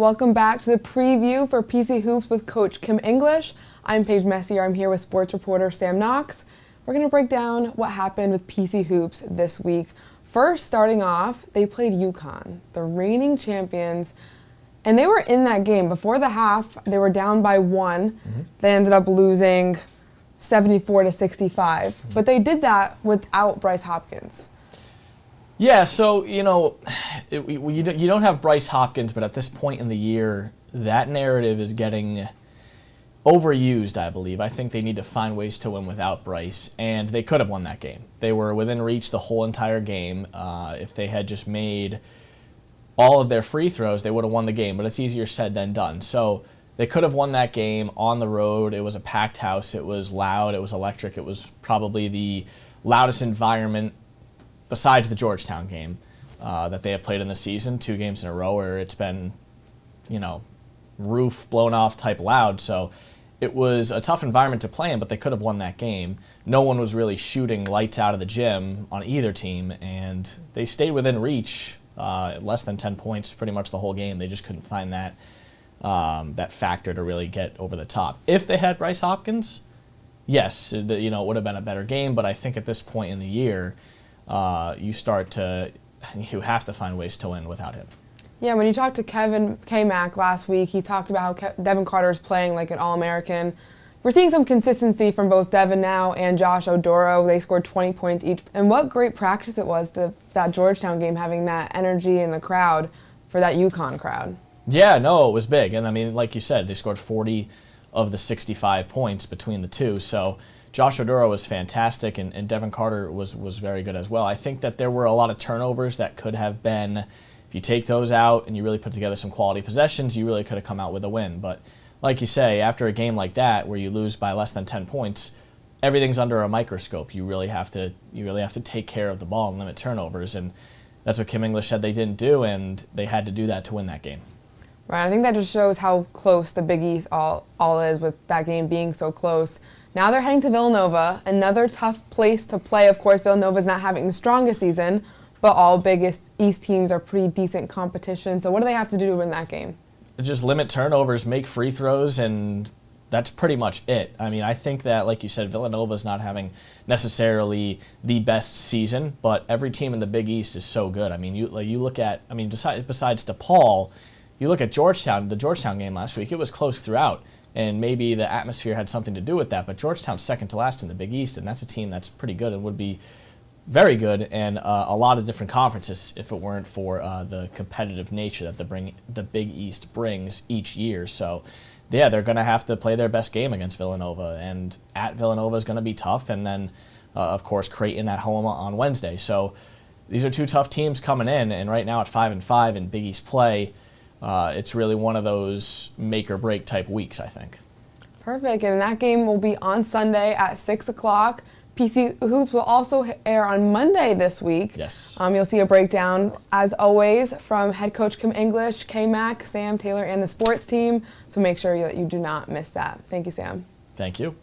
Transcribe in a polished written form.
Welcome back to the preview for PC Hoops with Coach Kim English. I'm Paige Messier. I'm here with Sports Reporter Sam Knox. We're going to break down what happened with PC Hoops this week. First, starting off, they played UCONN, the reigning champions, and they were in that game. Before the half, they were down by one. They ended up losing 74-65, but they did that without Bryce Hopkins. Yeah, so, you don't have Bryce Hopkins, but at this point in the year, that narrative is getting overused, I believe. I think they need to find ways to win without Bryce, and they could have won that game. They were within reach the whole entire game. If they had just made all of their free throws, they would have won the game, but it's easier said than done. So they could have won that game on the road. It was a packed house. It was loud. It was electric. It was probably the loudest environment besides the Georgetown game that they have played in the season, 2 games in a row where it's been, roof blown off type loud. So it was a tough environment to play in, but they could have won that game. No one was really shooting lights out of the gym on either team, and they stayed within reach, less than 10 points pretty much the whole game. They just couldn't find that factor to really get over the top. If they had Bryce Hopkins, yes, it would have been a better game, but I think at this point in the year, you have to find ways to win without him. Yeah, when you talked to Kevin K-Mac last week, he talked about how Devin Carter is playing like an All-American. We're seeing some consistency from both Devin now and Josh Oduro. They scored 20 points each. And what great practice it was, that Georgetown game, having that energy in the crowd for that UConn crowd. Yeah, no, it was big. And I mean, like you said, they scored 40 of the 65 points between the two. So Josh Oduro was fantastic, and Devin Carter was very good as well. I think that there were a lot of turnovers that could have been, if you take those out and you really put together some quality possessions, you really could have come out with a win. But like you say, after a game like that where you lose by less than 10 points, everything's under a microscope. You really have to take care of the ball and limit turnovers, and that's what Kim English said they didn't do, and they had to do that to win that game. Right, I think that just shows how close the Big East all is with that game being so close. Now they're heading to Villanova, another tough place to play. Of course, Villanova's not having the strongest season, but all Big East teams are pretty decent competition. So what do they have to do to win that game? Just limit turnovers, make free throws, and that's pretty much it. I mean, I think that, like you said, Villanova's not having necessarily the best season, but every team in the Big East is so good. I mean, you look at, besides DePaul, you look at Georgetown, the Georgetown game last week, it was close throughout, and maybe the atmosphere had something to do with that, but Georgetown's second to last in the Big East, and that's a team that's pretty good and would be very good in a lot of different conferences if it weren't for the competitive nature that the Big East brings each year. So, yeah, they're going to have to play their best game against Villanova, and at Villanova is going to be tough, and then, of course, Creighton at home on Wednesday. So these are 2 tough teams coming in, and right now at 5-5 in Big East play, it's really one of those make-or-break type weeks, I think. Perfect, and that game will be on Sunday at 6 o'clock. PC Hoops will also air on Monday this week. Yes. You'll see a breakdown, as always, from head coach Kim English, K-Mac, Sam, Taylor, and the sports team, so make sure that you do not miss that. Thank you, Sam. Thank you.